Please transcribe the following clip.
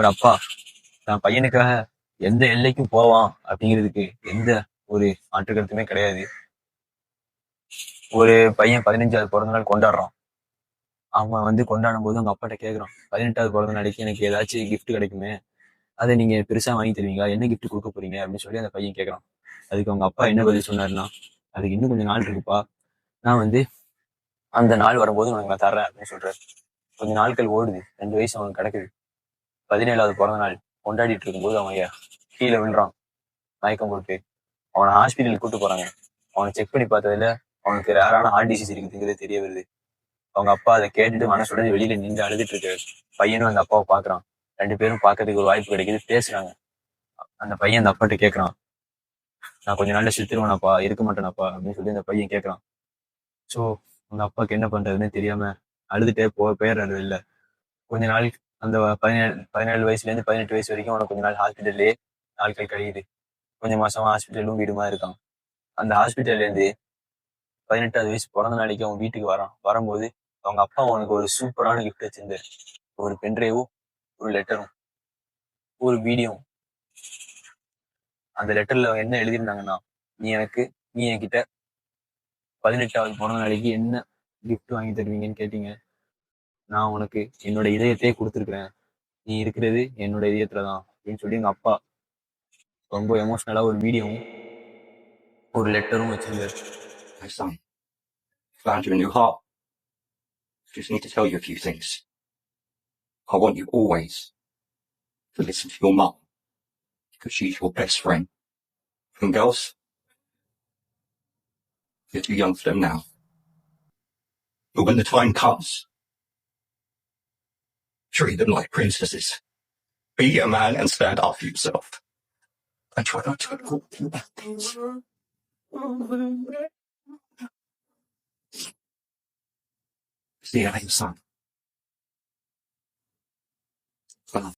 ஒரு அப்பா தான் பையனுக்காக எந்த எல்லைக்கும் போவான் அப்படிங்கிறதுக்கு எந்த ஒரு மாற்று கருத்துமே கிடையாது. ஒரு பையன் 15வது பிறந்த நாள் கொண்டாடுறான். அவன் வந்து கொண்டாடும் போது அவங்க அப்பாட்ட கேட்கறான், 18வது பிறந்த நாளைக்கு எனக்கு ஏதாச்சும் கிஃப்ட் கிடைக்குமே, அதை நீங்க பெருசா வாங்கி தருவீங்களா, என்ன கிஃப்ட் கொடுக்க போறீங்க அப்படின்னு சொல்லி அந்த பையன் கேட்கறான். அதுக்கு அவங்க அப்பா என்ன பதில் சொன்னாருன்னா, அதுக்கு இன்னும் கொஞ்சம் நாள் இருக்குப்பா, நான் வந்து அந்த நாள் வரும்போது உனக்கு நான் தர்றேன் அப்படின்னு சொல்றாரு. கொஞ்சம் நாட்கள் ஓடுது, 2 வயசு அவனுக்கு கிடக்குது. 17வது பிறந்த நாள் கொண்டாடிட்டு இருக்கும்போது அவன் கீழே விழுறான் மயக்கம் போட்டு. அவனை ஹாஸ்பிட்டலுக்கு கூட்டு போறாங்க. அவனை செக் பண்ணி பார்த்ததுல அவனுக்கு ரேரான ஹார்ட் டிசீஸ் இருக்குதுங்கிறது தெரிய வருது. அவங்க அப்பா அதை கேட்டுட்டு மனசுடன் வெளியில நின்று அழுதுட்டு இருக்காரு. பையனும் அந்த அப்பாவை பாக்குறான். 2 பேரும் பார்க்கறதுக்கு ஒரு வாய்ப்பு கிடைக்குது, பேசுறாங்க. அந்த பையன் அந்த அப்பாட்ட கேட்கறான், நான் கொஞ்ச நாள்ல செத்துருவேனாப்பா, இருக்க மாட்டேனாப்பா அப்படின்னு சொல்லி அந்த பையன் கேட்கறான். சோ அந்த அப்பாவுக்கு என்ன பண்றதுன்னு தெரியாம அழுதுட்டே போயிடுறாரு இல்ல. கொஞ்ச நாள் அந்த 17 வயசுல இருந்து 18 வயசு வரைக்கும் அவனை கொஞ்ச நாள் ஹாஸ்பிட்டல்லே நாட்கள் கழியுது. கொஞ்சம் மாசமா ஹாஸ்பிட்டலும் வீடுமா இருக்கான். அந்த ஹாஸ்பிட்டல்ல இருந்து 18வது வயசு பிறந்த நாளைக்கு அவன் வீட்டுக்கு வரான். வரும்போது அவங்க அப்பா அவனுக்கு ஒரு சூப்பரான கிஃப்ட் வச்சிருந்தாரு. ஒரு பென்ட்ரைவும், ஒரு லெட்டரும், ஒரு வீடியோ. அந்த லெட்டர்ல என்ன எழுதியிருந்தாங்கன்னா, நீ என்கிட்ட 18வது பிறந்த நாளைக்கு என்ன கிஃப்ட் வாங்கி தருவீங்கன்னு கேட்டீங்க. நான் உனக்கு என்னோட இதயத்தையே கொடுத்துருக்கிறேன். நீ இருக்கிறது என்னோட இதயத்துலதான் அப்படின்னு சொல்லி எங்க அப்பா ரொம்ப எமோஷனலா ஒரு வீடியோவும் ஒரு லெட்டரும் வச்சிருந்தாரு. My son, found you a new heart. Just need to tell you a few things. I want you always to listen to your mum, because she's your best friend. And girls, you're too young for them now. But when the time comes, treat them like princesses. Be a man and stand up for yourself. And try not to go through bad things. See you later, son.